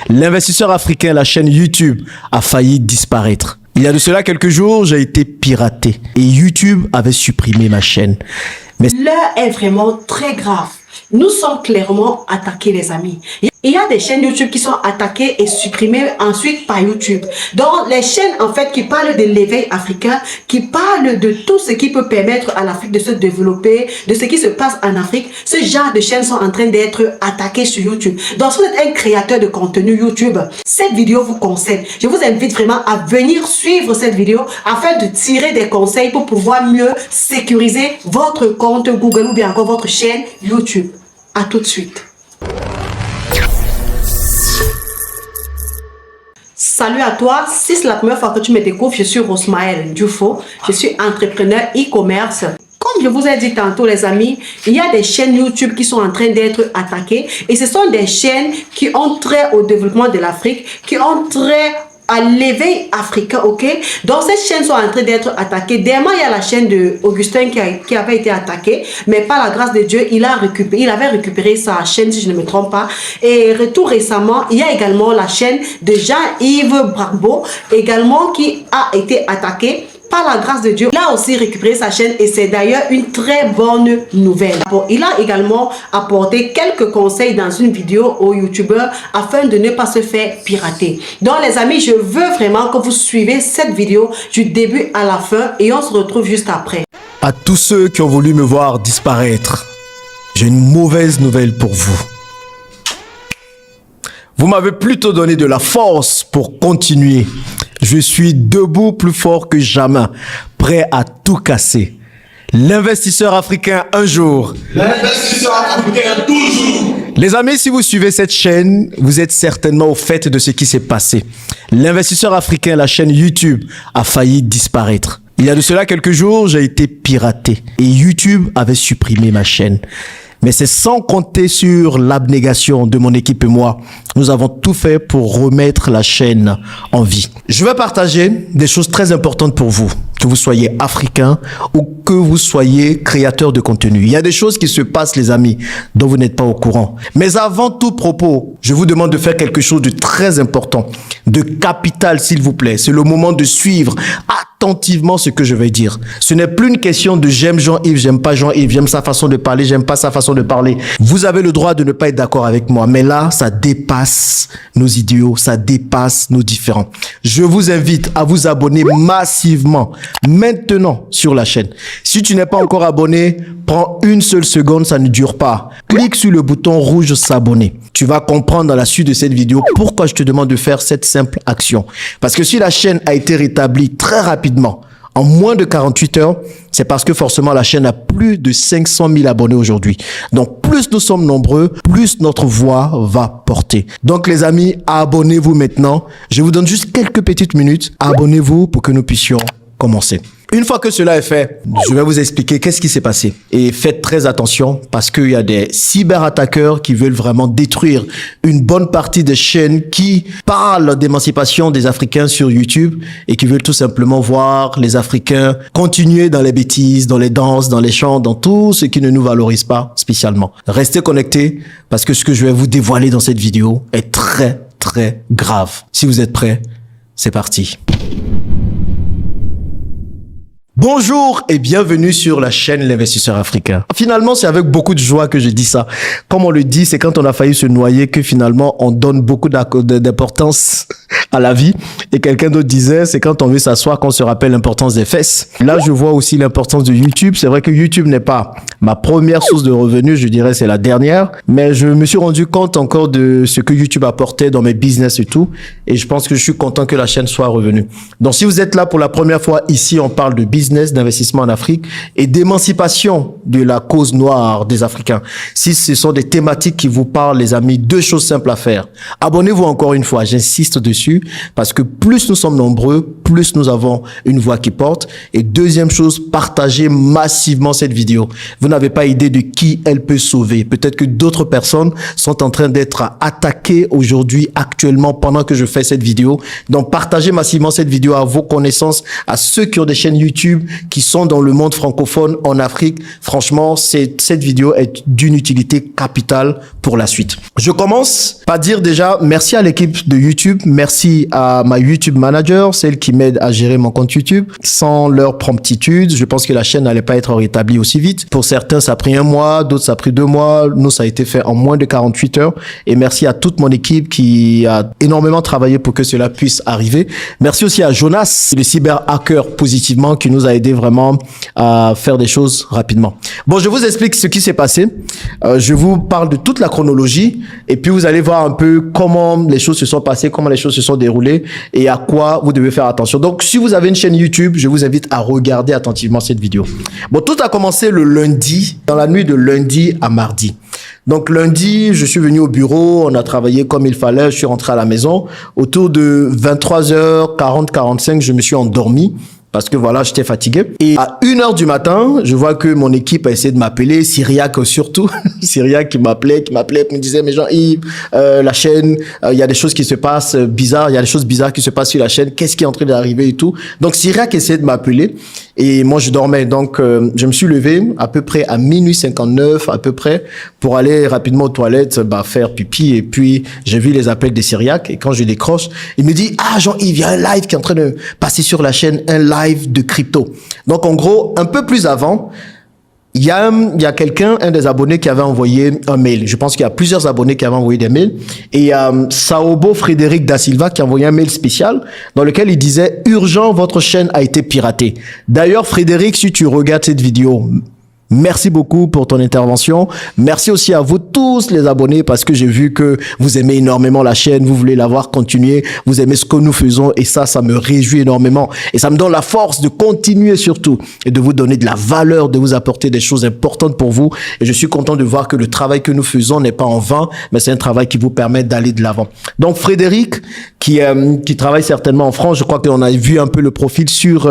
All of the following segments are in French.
L'investisseur africain, la chaîne YouTube, a failli disparaître. Il y a de cela quelques jours, j'ai été piraté et YouTube avait supprimé ma chaîne. Mais l'heure est vraiment très grave. Nous sommes clairement attaqués, les amis. Il y a des chaînes YouTube qui sont attaquées et supprimées ensuite par YouTube. Donc, les chaînes, en fait, qui parlent de l'éveil africain, qui parlent de tout ce qui peut permettre à l'Afrique de se développer, de ce qui se passe en Afrique, ce genre de chaînes sont en train d'être attaquées sur YouTube. Donc, si vous êtes un créateur de contenu YouTube, cette vidéo vous concerne. Je vous invite vraiment à venir suivre cette vidéo afin de tirer des conseils pour pouvoir mieux sécuriser votre compte Google ou bien encore votre chaîne YouTube. À tout de suite. Salut à toi, si c'est la première fois que tu me découvres, je suis Rosmaël Dufo, je suis entrepreneur e-commerce. Comme je vous ai dit tantôt les amis, il y a des chaînes YouTube qui sont en train d'être attaquées et ce sont des chaînes qui ont trait au développement de l'Afrique, qui ont trait à l'éveil africain, ok? Donc ces chaînes sont en train d'être attaquées. Dernièrement, il y a la chaîne de Augustin qui avait été attaquée, mais par la grâce de Dieu, il avait récupéré sa chaîne, si je ne me trompe pas. Et tout récemment, il y a également la chaîne de Jean-Yves Bragbo, également qui a été attaquée. Par la grâce de Dieu, il a aussi récupéré sa chaîne et c'est d'ailleurs une très bonne nouvelle. Bon, il a également apporté quelques conseils dans une vidéo aux youtubeurs afin de ne pas se faire pirater. Donc les amis, je veux vraiment que vous suivez cette vidéo du début à la fin et on se retrouve juste après. à tous ceux qui ont voulu me voir disparaître, j'ai une mauvaise nouvelle pour vous. Vous m'avez plutôt donné de la force pour continuer. Je suis debout plus fort que jamais, prêt à tout casser. L'investisseur africain un jour. L'investisseur africain toujours. Les amis, si vous suivez cette chaîne, vous êtes certainement au fait de ce qui s'est passé. L'investisseur africain, la chaîne YouTube, a failli disparaître. Il y a de cela quelques jours, j'ai été piraté et YouTube avait supprimé ma chaîne. Mais c'est sans compter sur l'abnégation de mon équipe et moi. Nous avons tout fait pour remettre la chaîne en vie. Je vais partager des choses très importantes pour vous, que vous soyez africain ou que vous soyez créateur de contenu. Il y a des choses qui se passent, les amis, dont vous n'êtes pas au courant. Mais avant tout propos, je vous demande de faire quelque chose de très important, de capital, s'il vous plaît. C'est le moment de suivre attentivement ce que je vais dire. Ce n'est plus une question de j'aime Jean-Yves, j'aime pas Jean-Yves, j'aime sa façon de parler, j'aime pas sa façon de parler. Vous avez le droit de ne pas être d'accord avec moi, mais là, ça dépasse nos idéaux, ça dépasse nos différends. Je vous invite à vous abonner massivement, maintenant, sur la chaîne. Si tu n'es pas encore abonné, prends une seule seconde, ça ne dure pas. Clique sur le bouton rouge s'abonner. Tu vas comprendre dans la suite de cette vidéo pourquoi je te demande de faire cette simple action. Parce que si la chaîne a été rétablie très rapidement, en moins de 48 heures, c'est parce que forcément la chaîne a plus de 500 000 abonnés aujourd'hui. Donc plus nous sommes nombreux, plus notre voix va porter. Donc les amis, abonnez-vous maintenant. Je vous donne juste quelques petites minutes. Abonnez-vous pour que nous puissions commencer. Une fois que cela est fait, je vais vous expliquer qu'est-ce qui s'est passé. Et faites très attention parce qu'il y a des cyberattaqueurs qui veulent vraiment détruire une bonne partie des chaînes qui parlent d'émancipation des Africains sur YouTube et qui veulent tout simplement voir les Africains continuer dans les bêtises, dans les danses, dans les chants, dans tout ce qui ne nous valorise pas spécialement. Restez connectés parce que ce que je vais vous dévoiler dans cette vidéo est très, très grave. Si vous êtes prêts, c'est parti. Bonjour et bienvenue sur la chaîne L'Investisseur Africain. Finalement, c'est avec beaucoup de joie que je dis ça. Comme on le dit, c'est quand on a failli se noyer que finalement, on donne beaucoup d'importance à la vie. Et quelqu'un d'autre disait, c'est quand on veut s'asseoir qu'on se rappelle l'importance des fesses. Là, je vois aussi l'importance de YouTube. C'est vrai que YouTube n'est pas ma première source de revenus, je dirais c'est la dernière. Mais je me suis rendu compte encore de ce que YouTube apportait dans mes business et tout. Et je pense que je suis content que la chaîne soit revenue. Donc, si vous êtes là pour la première fois, ici, on parle de business, d'investissement en Afrique et d'émancipation de la cause noire des Africains. Si ce sont des thématiques qui vous parlent, les amis, deux choses simples à faire. Abonnez-vous encore une fois, j'insiste dessus. parce que plus nous sommes nombreux, plus nous avons une voix qui porte. Et deuxième chose, partagez massivement cette vidéo. Vous n'avez pas idée de qui elle peut sauver. Peut-être que d'autres personnes sont en train d'être attaquées aujourd'hui, actuellement, pendant que je fais cette vidéo. Donc, partagez massivement cette vidéo à vos connaissances, à ceux qui ont des chaînes YouTube, qui sont dans le monde francophone, en Afrique. Franchement, cette vidéo est d'une utilité capitale pour la suite. Je commence par dire déjà merci à l'équipe de YouTube, merci à ma YouTube Manager, celle qui m'aide à gérer mon compte YouTube. Sans leur promptitude, je pense que la chaîne n'allait pas être rétablie aussi vite. Pour certains, ça a pris 1 mois, d'autres, ça a pris 2 mois. Nous, ça a été fait en moins de 48 heures. Et merci à toute mon équipe qui a énormément travaillé pour que cela puisse arriver. Merci aussi à Jonas, le cyber-hacker positivement, qui nous a aidé vraiment à faire des choses rapidement. Bon, je vous explique ce qui s'est passé. Je vous parle de toute la chronologie et puis vous allez voir un peu comment les choses se sont passées, comment les choses se sont déroulées et à quoi vous devez faire attention. Donc, si vous avez une chaîne YouTube, je vous invite à regarder attentivement cette vidéo. Bon, tout a commencé le lundi, dans la nuit de lundi à mardi. Donc, lundi, je suis venu au bureau, on a travaillé comme il fallait, je suis rentré à la maison. Autour de 23h40, 45, je me suis endormi. Parce que voilà, j'étais fatigué. Et à 1h du matin, je vois que mon équipe a essayé de m'appeler, Cyriac surtout. Cyriac qui m'appelait, qui me disait, mais Jean-Yves, la chaîne, il y a des choses qui se passent bizarres, il y a des choses bizarres qui se passent sur la chaîne, qu'est-ce qui est en train d'arriver et tout. Donc Cyriac essayait de m'appeler et moi je dormais. Donc je me suis levé à peu près à minuit 59 à peu près pour aller rapidement aux toilettes, faire pipi et puis j'ai vu les appels de Cyriac et quand je décroche, il me dit, ah Jean-Yves, il y a un live qui est en train de passer sur la chaîne, un live de crypto. Donc, en gros, un peu plus avant, il y a quelqu'un, un des abonnés qui avait envoyé un mail. Je pense qu'il y a plusieurs abonnés qui avaient envoyé des mails. Et Saobo Frédéric Da Silva qui a envoyé un mail spécial dans lequel il disait « Urgent, votre chaîne a été piratée ». D'ailleurs, Frédéric, si tu regardes cette vidéo, merci beaucoup pour ton intervention. Merci aussi à vous tous les abonnés parce que j'ai vu que vous aimez énormément la chaîne, vous voulez la voir continuer, vous aimez ce que nous faisons et ça me réjouit énormément. Et ça me donne la force de continuer surtout et de vous donner de la valeur, de vous apporter des choses importantes pour vous. Et je suis content de voir que le travail que nous faisons n'est pas en vain, mais c'est un travail qui vous permet d'aller de l'avant. Donc Frédéric, qui travaille certainement en France, je crois qu'on a vu un peu le profil sur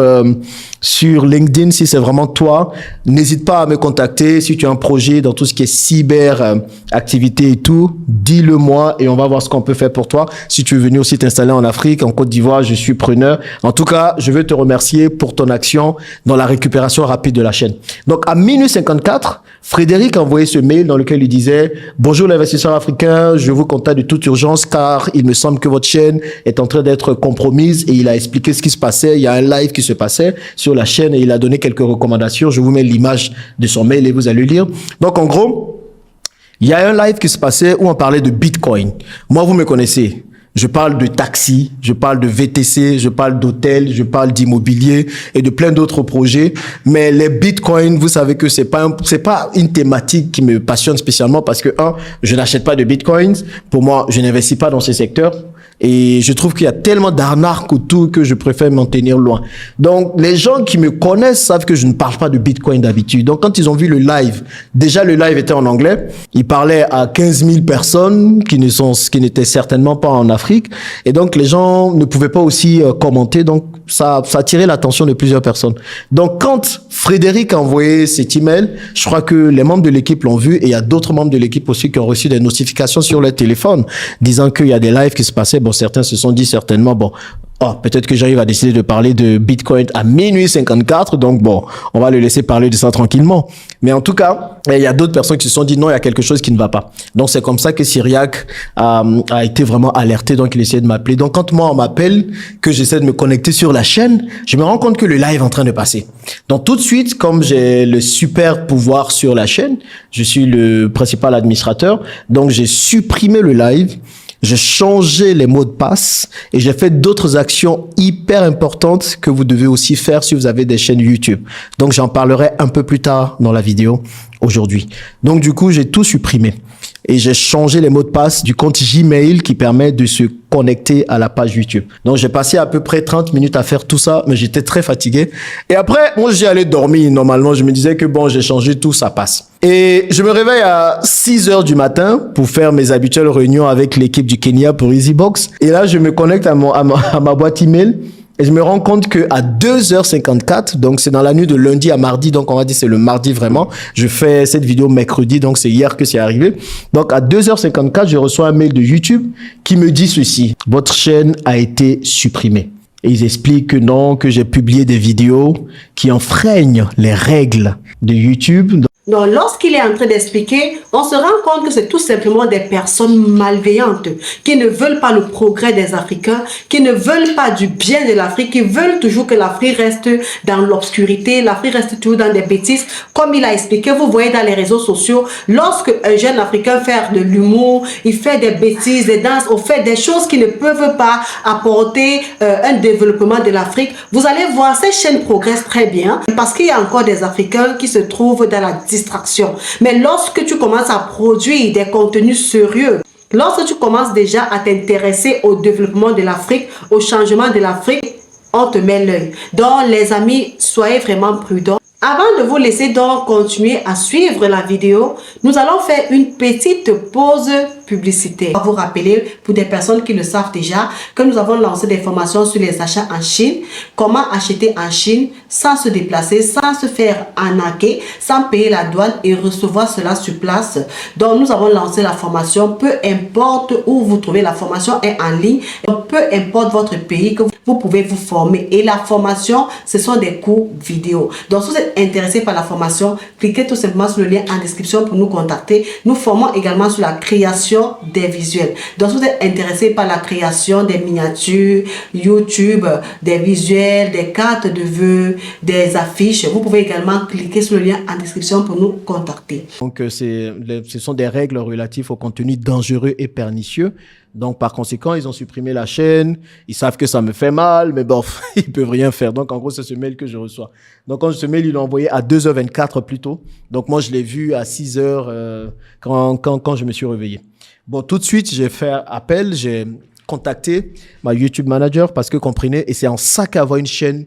LinkedIn. Si c'est vraiment toi, n'hésite pas à me contacter. Si tu as un projet dans tout ce qui est cyber activité et tout, dis-le moi et on va voir ce qu'on peut faire pour toi. Si tu veux venir aussi t'installer en Afrique, en Côte d'Ivoire, je suis preneur. En tout cas, je veux te remercier pour ton action dans la récupération rapide de la chaîne. Donc, à minuit 54, Frédéric a envoyé ce mail dans lequel il disait « Bonjour l'investisseur africain, je vous contacte de toute urgence car il me semble que votre chaîne est en train d'être compromise. » Et il a expliqué ce qui se passait. Il y a un live qui se passait sur la chaîne et il a donné quelques recommandations. Je vous mets l'image de son mail et vous allez lire. Donc, en gros, il y a un live qui se passait où on parlait de Bitcoin. Moi, vous me connaissez. Je parle de taxi, je parle de VTC, je parle d'hôtel, je parle d'immobilier et de plein d'autres projets. Mais les bitcoins, vous savez que c'est pas une thématique qui me passionne spécialement parce que je n'achète pas de bitcoins. Pour moi, je n'investis pas dans ces secteurs. Et je trouve qu'il y a tellement d'arnaques autour que je préfère m'en tenir loin. Donc, les gens qui me connaissent savent que je ne parle pas de Bitcoin d'habitude. Donc, quand ils ont vu le live, déjà le live était en anglais. Il parlait à 15 000 personnes qui n'étaient certainement pas en Afrique. Et donc, les gens ne pouvaient pas aussi commenter. Donc, ça a attiré l'attention de plusieurs personnes. Donc, quand Frédéric a envoyé cet email, je crois que les membres de l'équipe l'ont vu et il y a d'autres membres de l'équipe aussi qui ont reçu des notifications sur leur téléphone disant qu'il y a des lives qui se passaient. Bon, certains se sont dit certainement, peut-être que j'arrive à décider de parler de Bitcoin à minuit 54. Donc, on va le laisser parler de ça tranquillement. Mais en tout cas, il y a d'autres personnes qui se sont dit non, il y a quelque chose qui ne va pas. Donc, c'est comme ça que Cyriac a été vraiment alerté. Donc, il essayait de m'appeler. Donc, quand moi, on m'appelle, que j'essaie de me connecter sur la chaîne, je me rends compte que le live est en train de passer. Donc, tout de suite, comme j'ai le super pouvoir sur la chaîne, je suis le principal administrateur. Donc, j'ai supprimé le live. J'ai changé les mots de passe et j'ai fait d'autres actions hyper importantes que vous devez aussi faire si vous avez des chaînes YouTube. Donc, j'en parlerai un peu plus tard dans la vidéo aujourd'hui. Donc, du coup, j'ai tout supprimé. et j'ai changé les mots de passe du compte Gmail qui permet de se connecter à la page YouTube. Donc, j'ai passé à peu près 30 minutes à faire tout ça, mais j'étais très fatigué. Et après, moi, j'y allais dormir. Normalement, je me disais que bon, j'ai changé tout, ça passe. Et je me réveille à 6 heures du matin pour faire mes habituelles réunions avec l'équipe du Kenya pour EasyBox. Et là, je me connecte à ma boîte email. Et je me rends compte que à 2h54, donc c'est dans la nuit de lundi à mardi, donc on va dire c'est le mardi vraiment. Je fais cette vidéo mercredi, donc c'est hier que c'est arrivé. Donc à 2h54, je reçois un mail de YouTube qui me dit ceci: votre chaîne a été supprimée. Et ils expliquent que non, que j'ai publié des vidéos qui enfreignent les règles de YouTube. Donc, lorsqu'il est en train d'expliquer, on se rend compte que c'est tout simplement des personnes malveillantes qui ne veulent pas le progrès des Africains, qui ne veulent pas du bien de l'Afrique, qui veulent toujours que l'Afrique reste dans l'obscurité, l'Afrique reste toujours dans des bêtises. Comme il a expliqué, vous voyez dans les réseaux sociaux, lorsque un jeune Africain fait de l'humour, il fait des bêtises, des danses, on fait des choses qui ne peuvent pas apporter un développement de l'Afrique, vous allez voir, ces chaînes progressent très bien parce qu'il y a encore des Africains qui se trouvent dans la distraction. Mais lorsque tu commences à produire des contenus sérieux, lorsque tu commences déjà à t'intéresser au développement de l'Afrique, au changement de l'Afrique, on te met l'œil. Donc les amis, soyez vraiment prudents. Avant de vous laisser donc continuer à suivre la vidéo, nous allons faire une petite pause publicitaire. Je vais vous rappeler, pour des personnes qui le savent déjà, que nous avons lancé des formations sur les achats en Chine, comment acheter en Chine sans se déplacer, sans se faire arnaquer, sans payer la douane et recevoir cela sur place. Donc nous avons lancé la formation, peu importe où vous trouvez, la formation est en ligne, peu importe votre pays, que vous pouvez vous former. Et la formation, ce sont des cours vidéo. Donc si vous êtes intéressé par la formation, cliquez tout simplement sur le lien en description pour nous contacter. Nous formons également sur la création des visuels. Donc si vous êtes intéressé par la création des miniatures, YouTube, des visuels, des cartes de vœux, des affiches, vous pouvez également cliquer sur le lien en description pour nous contacter. Donc ce sont des règles relatives au contenu dangereux et pernicieux. Donc, par conséquent, ils ont supprimé la chaîne. Ils savent que ça me fait mal, mais bon, ils peuvent rien faire. Donc, en gros, c'est ce mail que je reçois. Donc, quand ce mail, ils l'ont envoyé à 2h24 plus tôt. Donc, moi, je l'ai vu à 6h quand je me suis réveillé. Bon, tout de suite, j'ai fait appel. J'ai contacté ma YouTube manager parce que comprenez, et c'est en ça qu'avoir une chaîne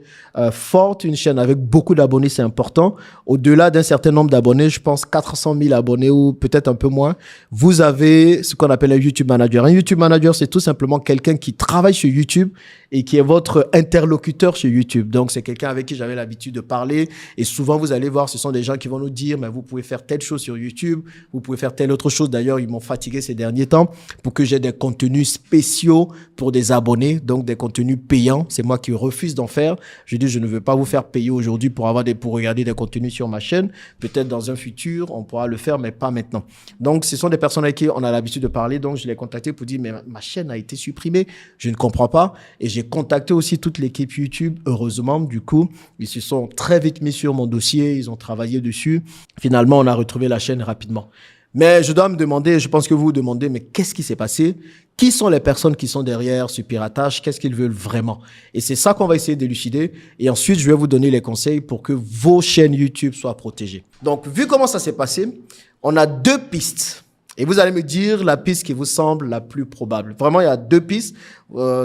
forte, une chaîne avec beaucoup d'abonnés, c'est important. Au-delà d'un certain nombre d'abonnés, je pense 400 000 abonnés ou peut-être un peu moins, vous avez ce qu'on appelle un YouTube manager. Un YouTube manager, c'est tout simplement quelqu'un qui travaille sur YouTube et qui est votre interlocuteur sur YouTube. Donc, c'est quelqu'un avec qui j'avais l'habitude de parler. Et souvent, vous allez voir, ce sont des gens qui vont nous dire, mais vous pouvez faire telle chose sur YouTube, vous pouvez faire telle autre chose. D'ailleurs, ils m'ont fatigué ces derniers temps pour que j'ai des contenus spéciaux pour des abonnés, donc des contenus payants. C'est moi qui refuse d'en faire. Je dis, je ne veux pas vous faire payer aujourd'hui pour regarder des contenus sur ma chaîne. Peut-être dans un futur, on pourra le faire, mais pas maintenant. Donc, ce sont des personnes avec qui on a l'habitude de parler. Donc, je les ai contactés pour dire, mais ma chaîne a été supprimée. Je ne comprends pas. Et j'ai contacté aussi toute l'équipe YouTube. Heureusement, du coup, ils se sont très vite mis sur mon dossier. Ils ont travaillé dessus. Finalement, on a retrouvé la chaîne rapidement. Mais je dois me demander, je pense que vous vous demandez, mais qu'est-ce qui s'est passé? Qui sont les personnes qui sont derrière ce piratage? Qu'est-ce qu'ils veulent vraiment? Et c'est ça qu'on va essayer d'élucider. Et ensuite, je vais vous donner les conseils pour que vos chaînes YouTube soient protégées. Donc, vu comment ça s'est passé, on a deux pistes. Et vous allez me dire la piste qui vous semble la plus probable. Vraiment, il y a deux pistes.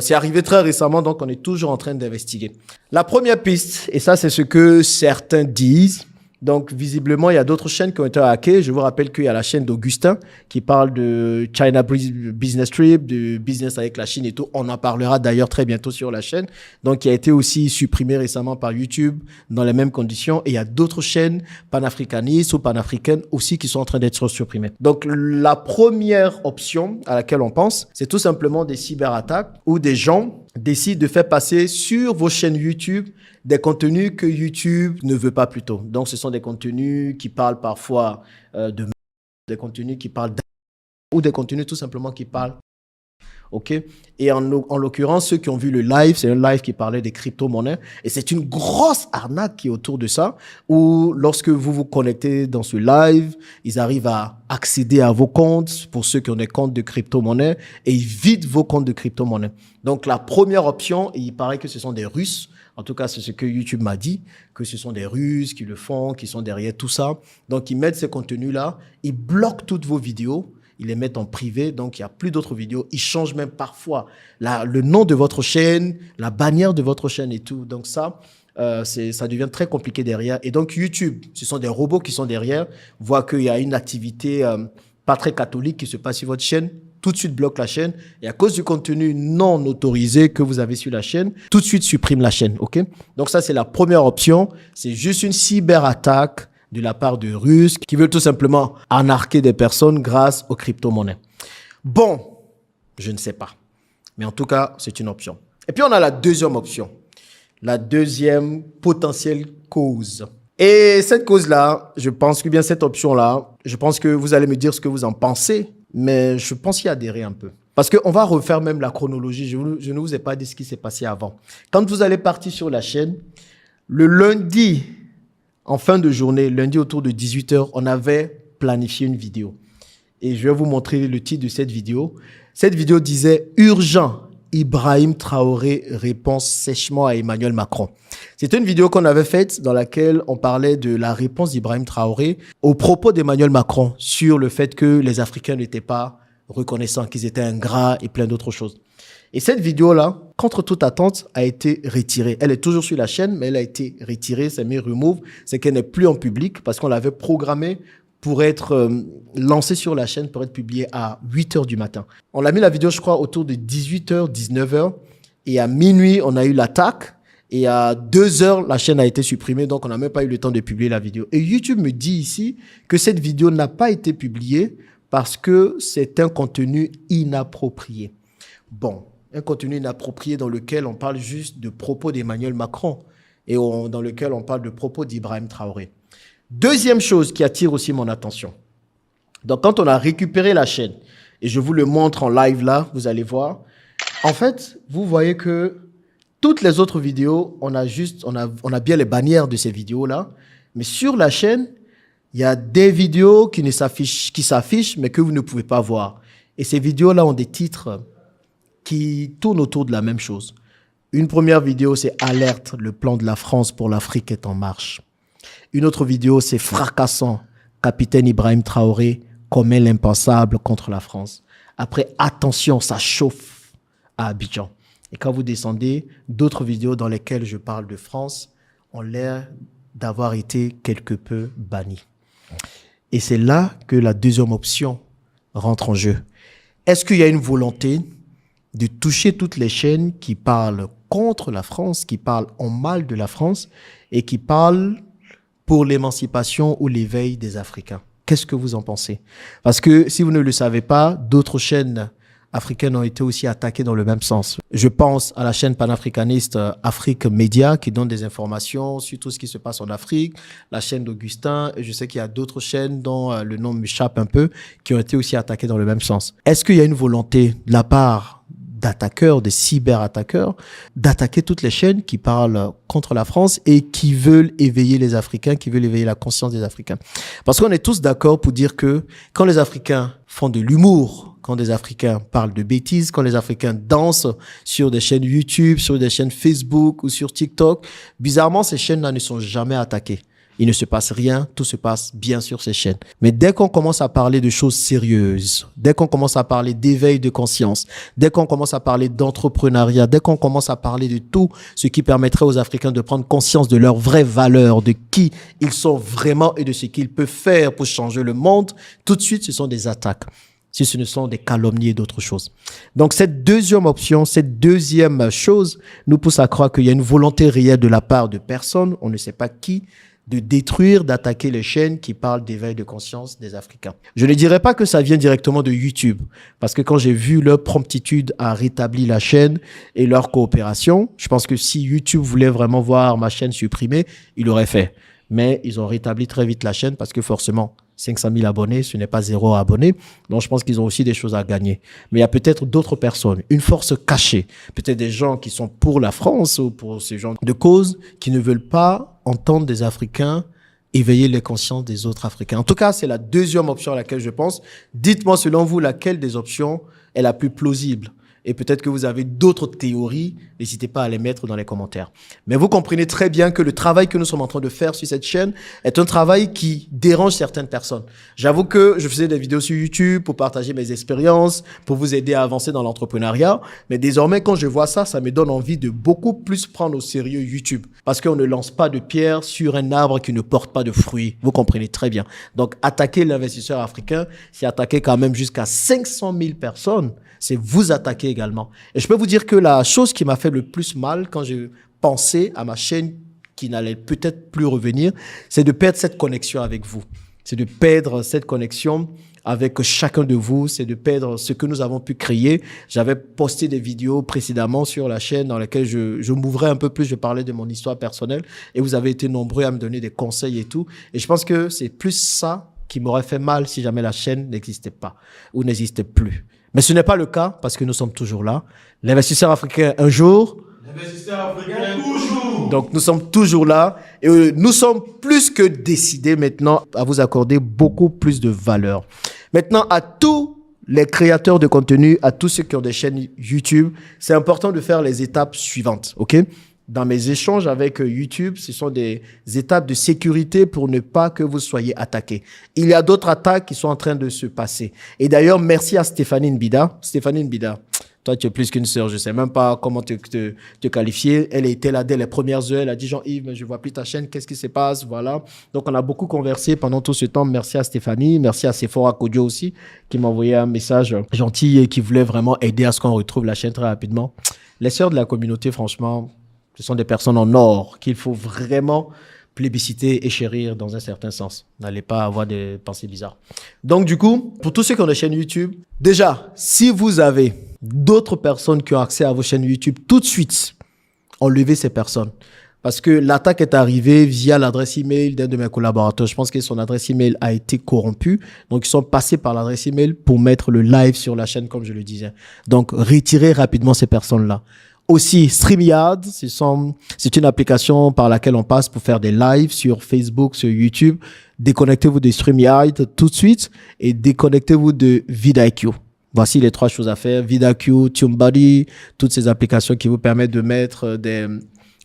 C'est arrivé très récemment, donc on est toujours en train d'investiguer. La première piste, et ça c'est ce que certains disent, donc visiblement il y a d'autres chaînes qui ont été hackées. Je vous rappelle qu'il y a la chaîne d'Augustin qui parle de China Business Trip, de business avec la Chine et tout. On en parlera d'ailleurs très bientôt sur la chaîne. Donc qui a été aussi supprimée récemment par YouTube dans les mêmes conditions. Et il y a d'autres chaînes panafricanistes ou panafricaines aussi qui sont en train d'être supprimées. Donc la première option à laquelle on pense, c'est tout simplement des cyberattaques où des gens décident de faire passer sur vos chaînes YouTube des contenus que YouTube ne veut pas plutôt. Donc, ce sont des contenus qui parlent parfois des contenus qui parlent ou des contenus tout simplement qui parlent. OK? Et en l'occurrence, ceux qui ont vu le live, c'est un live qui parlait des crypto-monnaies. Et c'est une grosse arnaque qui est autour de ça, où lorsque vous vous connectez dans ce live, ils arrivent à accéder à vos comptes, pour ceux qui ont des comptes de crypto-monnaies, et ils vident vos comptes de crypto-monnaies. Donc, la première option, et il paraît que ce sont des Russes, en tout cas, c'est ce que YouTube m'a dit, que ce sont des Russes qui le font, qui sont derrière tout ça. Donc, ils mettent ces contenus-là, ils bloquent toutes vos vidéos, ils les mettent en privé, donc il n'y a plus d'autres vidéos. Ils changent même parfois le nom de votre chaîne, la bannière de votre chaîne et tout. Donc ça devient très compliqué derrière. Et donc YouTube, ce sont des robots qui sont derrière, voient qu'il y a une activité pas très catholique qui se passe sur votre chaîne, tout de suite bloque la chaîne, et à cause du contenu non autorisé que vous avez sur la chaîne, tout de suite supprime la chaîne, ok? Donc ça, c'est la première option. C'est juste une cyberattaque de la part de Russes qui veulent tout simplement arnaquer des personnes grâce aux crypto-monnaies. Bon, je ne sais pas. Mais en tout cas, c'est une option. Et puis, on a la deuxième option. La deuxième potentielle cause. Et cette cause-là, je pense que bien cette option-là, je pense que vous allez me dire ce que vous en pensez, mais je pense y adhérer un peu. Parce qu'on va refaire même la chronologie. Je ne vous ai pas dit ce qui s'est passé avant. Quand vous allez partir sur la chaîne, le lundi, en fin de journée, lundi autour de 18h, on avait planifié une vidéo. Et je vais vous montrer le titre de cette vidéo. Cette vidéo disait « Urgent, Ibrahim Traoré répond sèchement à Emmanuel Macron ». C'était une vidéo qu'on avait faite dans laquelle on parlait de la réponse d'Ibrahim Traoré aux propos d'Emmanuel Macron sur le fait que les Africains n'étaient pas reconnaissants, qu'ils étaient ingrats et plein d'autres choses. Et cette vidéo-là, contre toute attente, a été retirée. Elle est toujours sur la chaîne, mais elle a été retirée, c'est mis remove, c'est qu'elle n'est plus en public parce qu'on l'avait programmée pour être lancée sur la chaîne, pour être publiée à 8h du matin. On a mis la vidéo, je crois, autour de 18h, 19h. Et à minuit, on a eu l'attaque. Et à 2h, la chaîne a été supprimée, donc on n'a même pas eu le temps de publier la vidéo. Et YouTube me dit ici que cette vidéo n'a pas été publiée parce que c'est un contenu inapproprié. Bon, un contenu inapproprié dans lequel on parle juste de propos d'Emmanuel Macron et dans lequel on parle de propos d'Ibrahim Traoré. Deuxième chose qui attire aussi mon attention. Donc, quand on a récupéré la chaîne, et je vous le montre en live là, vous allez voir, en fait, vous voyez que toutes les autres vidéos, on a bien les bannières de ces vidéos-là, mais sur la chaîne, il y a des vidéos qui s'affichent, mais que vous ne pouvez pas voir. Et ces vidéos-là ont des titres qui tournent autour de la même chose. Une première vidéo, c'est « Alerte, le plan de la France pour l'Afrique est en marche ». Une autre vidéo, c'est « Fracassant, capitaine Ibrahim Traoré commet l'impensable contre la France ». Après, « Attention, ça chauffe à Abidjan ». Et quand vous descendez, d'autres vidéos dans lesquelles je parle de France ont l'air d'avoir été quelque peu bannies. Et c'est là que la deuxième option rentre en jeu. Est-ce qu'il y a une volonté de toucher toutes les chaînes qui parlent contre la France, qui parlent en mal de la France et qui parlent pour l'émancipation ou l'éveil des Africains? Qu'est-ce que vous en pensez? Parce que si vous ne le savez pas, d'autres chaînes africaines ont été aussi attaquées dans le même sens. Je pense à la chaîne panafricaniste Afrique Média qui donne des informations sur tout ce qui se passe en Afrique, la chaîne d'Augustin, et je sais qu'il y a d'autres chaînes dont le nom m'échappe un peu, qui ont été aussi attaquées dans le même sens. Est-ce qu'il y a une volonté de la part d'attaqueurs, de cyberattaqueurs, d'attaquer toutes les chaînes qui parlent contre la France et qui veulent éveiller les Africains, qui veulent éveiller la conscience des Africains? Parce qu'on est tous d'accord pour dire que quand les Africains font de l'humour, quand les Africains parlent de bêtises, quand les Africains dansent sur des chaînes YouTube, sur des chaînes Facebook ou sur TikTok, bizarrement, ces chaînes-là ne sont jamais attaquées. Il ne se passe rien, tout se passe bien sur ces chaînes. Mais dès qu'on commence à parler de choses sérieuses, dès qu'on commence à parler d'éveil de conscience, dès qu'on commence à parler d'entrepreneuriat, dès qu'on commence à parler de tout ce qui permettrait aux Africains de prendre conscience de leurs vraies valeurs, de qui ils sont vraiment et de ce qu'ils peuvent faire pour changer le monde, tout de suite, ce sont des attaques. Si ce ne sont des calomnies et d'autres choses. Donc, cette deuxième option, cette deuxième chose nous pousse à croire qu'il y a une volonté réelle de la part de personnes, on ne sait pas qui, de détruire, d'attaquer les chaînes qui parlent d'éveil de conscience des Africains. Je ne dirais pas que ça vient directement de YouTube, parce que quand j'ai vu leur promptitude à rétablir la chaîne et leur coopération, je pense que si YouTube voulait vraiment voir ma chaîne supprimée, il l'aurait fait. Mais ils ont rétabli très vite la chaîne parce que forcément, 500 000 abonnés, ce n'est pas 0 abonnés. Donc, je pense qu'ils ont aussi des choses à gagner. Mais il y a peut-être d'autres personnes, une force cachée, peut-être des gens qui sont pour la France ou pour ce genre de causes, qui ne veulent pas entendre des Africains éveiller les consciences des autres Africains. En tout cas, c'est la deuxième option à laquelle je pense. Dites-moi, selon vous, laquelle des options est la plus plausible? Et peut-être que vous avez d'autres théories, n'hésitez pas à les mettre dans les commentaires. Mais vous comprenez très bien que le travail que nous sommes en train de faire sur cette chaîne est un travail qui dérange certaines personnes. J'avoue que je faisais des vidéos sur YouTube pour partager mes expériences, pour vous aider à avancer dans l'entrepreneuriat. Mais désormais, quand je vois ça, ça me donne envie de beaucoup plus prendre au sérieux YouTube. Parce qu'on ne lance pas de pierre sur un arbre qui ne porte pas de fruits. Vous comprenez très bien. Donc, attaquer l'investisseur africain, c'est attaquer quand même jusqu'à 500 000 personnes. C'est vous attaquer également. Et je peux vous dire que la chose qui m'a fait le plus mal quand j'ai pensé à ma chaîne qui n'allait peut-être plus revenir, c'est de perdre cette connexion avec vous. C'est de perdre cette connexion avec chacun de vous, c'est de perdre ce que nous avons pu créer. J'avais posté des vidéos précédemment sur la chaîne dans lesquelles je m'ouvrais un peu plus, je parlais de mon histoire personnelle et vous avez été nombreux à me donner des conseils et tout. Et je pense que c'est plus ça qui m'aurait fait mal si jamais la chaîne n'existait pas ou n'existait plus. Mais ce n'est pas le cas parce que nous sommes toujours là. L'investisseur africain un jour. L'investisseur africain toujours. Donc nous sommes toujours là et nous sommes plus que décidés maintenant à vous accorder beaucoup plus de valeur. Maintenant, à tous les créateurs de contenu, à tous ceux qui ont des chaînes YouTube, c'est important de faire les étapes suivantes, ok? Dans mes échanges avec YouTube, ce sont des étapes de sécurité pour ne pas que vous soyez attaqués. Il y a d'autres attaques qui sont en train de se passer. Et d'ailleurs, merci à Stéphanie Nbida. Stéphanie Nbida, toi, tu es plus qu'une sœur. Je sais même pas comment te qualifier. Elle était là dès les premières heures. Elle a dit, Jean-Yves, mais je vois plus ta chaîne. Qu'est-ce qui se passe? Voilà. Donc, on a beaucoup conversé pendant tout ce temps. Merci à Stéphanie. Merci à Sephora Kodio aussi, qui m'a envoyé un message gentil et qui voulait vraiment aider à ce qu'on retrouve la chaîne très rapidement. Les sœurs de la communauté, franchement, ce sont des personnes en or qu'il faut vraiment plébisciter et chérir dans un certain sens. N'allez pas avoir des pensées bizarres. Donc, du coup, pour tous ceux qui ont des chaînes YouTube, déjà, si vous avez d'autres personnes qui ont accès à vos chaînes YouTube, tout de suite, enlevez ces personnes. Parce que l'attaque est arrivée via l'adresse email d'un de mes collaborateurs. Je pense que son adresse email a été corrompue. Donc, ils sont passés par l'adresse email pour mettre le live sur la chaîne, comme je le disais. Donc, retirez rapidement ces personnes-là. Aussi, StreamYard, c'est une application par laquelle on passe pour faire des lives sur Facebook, sur YouTube. Déconnectez-vous de StreamYard tout de suite et déconnectez-vous de vidIQ. Voici les 3 choses à faire. vidIQ, TuneBuddy, toutes ces applications qui vous permettent de mettre des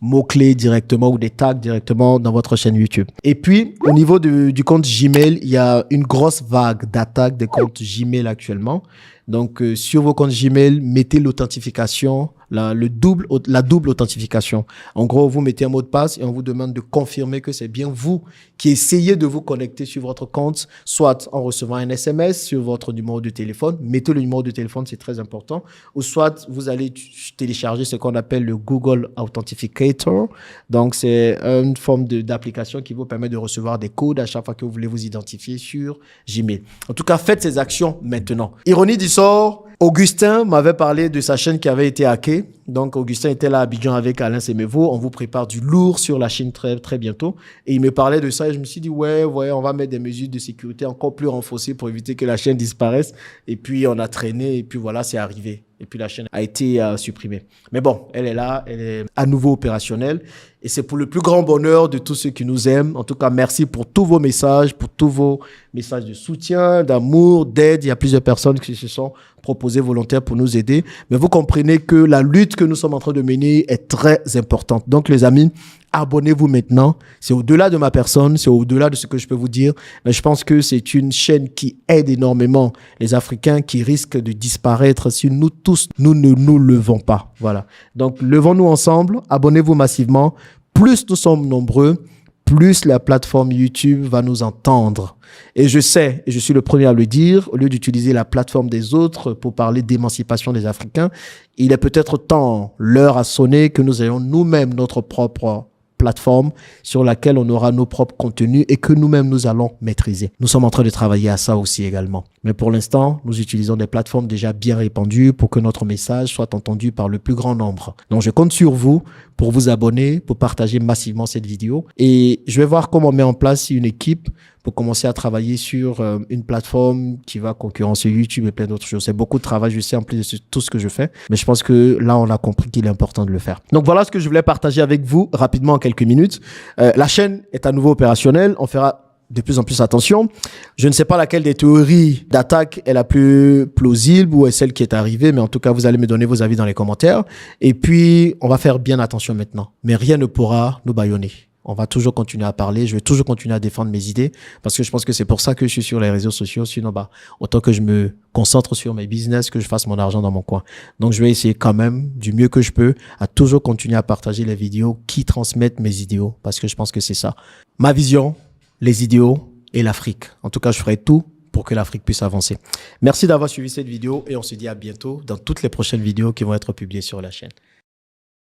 mots-clés directement ou des tags directement dans votre chaîne YouTube. Et puis, au niveau du compte Gmail, il y a une grosse vague d'attaques des comptes Gmail actuellement. Donc, sur vos comptes Gmail, mettez l'authentification, la double authentification. En gros, vous mettez un mot de passe et on vous demande de confirmer que c'est bien vous qui essayez de vous connecter sur votre compte, soit en recevant un SMS sur votre numéro de téléphone. Mettez le numéro de téléphone, c'est très important. Ou soit vous allez télécharger ce qu'on appelle le Google Authentificator. Donc, c'est une forme d'application qui vous permet de recevoir des codes à chaque fois que vous voulez vous identifier sur Gmail. En tout cas, faites ces actions maintenant. Ironie du sort, Augustin m'avait parlé de sa chaîne qui avait été hackée. Donc, Augustin était là à Abidjan avec Alain Semevo. On vous prépare du lourd sur la chaîne très, très bientôt. Et il me parlait de ça et je me suis dit, ouais, on va mettre des mesures de sécurité encore plus renforcées pour éviter que la chaîne disparaisse. Et puis, on a traîné et puis voilà, c'est arrivé. Et puis, la chaîne a été supprimée. Mais bon, elle est là, elle est à nouveau opérationnelle. Et c'est pour le plus grand bonheur de tous ceux qui nous aiment. En tout cas, merci pour tous vos messages, pour tous vos messages de soutien, d'amour, d'aide. Il y a plusieurs personnes qui se sont proposées volontaires pour nous aider. Mais vous comprenez que la lutte que nous sommes en train de mener est très importante. Donc, les amis, abonnez-vous maintenant. C'est au-delà de ma personne, c'est au-delà de ce que je peux vous dire. Mais je pense que c'est une chaîne qui aide énormément les Africains qui risquent de disparaître si nous tous, nous ne nous levons pas. Voilà. Donc, levons-nous ensemble. Abonnez-vous massivement. Plus nous sommes nombreux, plus la plateforme YouTube va nous entendre. Et je sais, et je suis le premier à le dire, au lieu d'utiliser la plateforme des autres pour parler d'émancipation des Africains, il est peut-être temps, l'heure a sonné, que nous ayons nous-mêmes notre propre plateforme sur laquelle on aura nos propres contenus et que nous-mêmes nous allons maîtriser. Nous sommes en train de travailler à ça aussi également. Mais pour l'instant, nous utilisons des plateformes déjà bien répandues pour que notre message soit entendu par le plus grand nombre. Donc, je compte sur vous pour vous abonner, pour partager massivement cette vidéo. Et je vais voir comment on met en place une équipe pour commencer à travailler sur une plateforme qui va concurrencer YouTube et plein d'autres choses. C'est beaucoup de travail, je sais, en plus de tout ce que je fais. Mais je pense que là, on a compris qu'il est important de le faire. Donc, voilà ce que je voulais partager avec vous rapidement en quelques minutes. La chaîne est à nouveau opérationnelle. On fera de plus en plus attention. Je ne sais pas laquelle des théories d'attaque est la plus plausible ou est celle qui est arrivée, mais en tout cas, vous allez me donner vos avis dans les commentaires. Et puis, on va faire bien attention maintenant. Mais rien ne pourra nous bâillonner. On va toujours continuer à parler. Je vais toujours continuer à défendre mes idées parce que je pense que c'est pour ça que je suis sur les réseaux sociaux. Sinon, autant que je me concentre sur mes business, que je fasse mon argent dans mon coin. Donc, je vais essayer quand même du mieux que je peux à toujours continuer à partager les vidéos qui transmettent mes idéaux parce que je pense que c'est ça. Ma vision, les idéaux et l'Afrique. En tout cas, je ferai tout pour que l'Afrique puisse avancer. Merci d'avoir suivi cette vidéo et on se dit à bientôt dans toutes les prochaines vidéos qui vont être publiées sur la chaîne.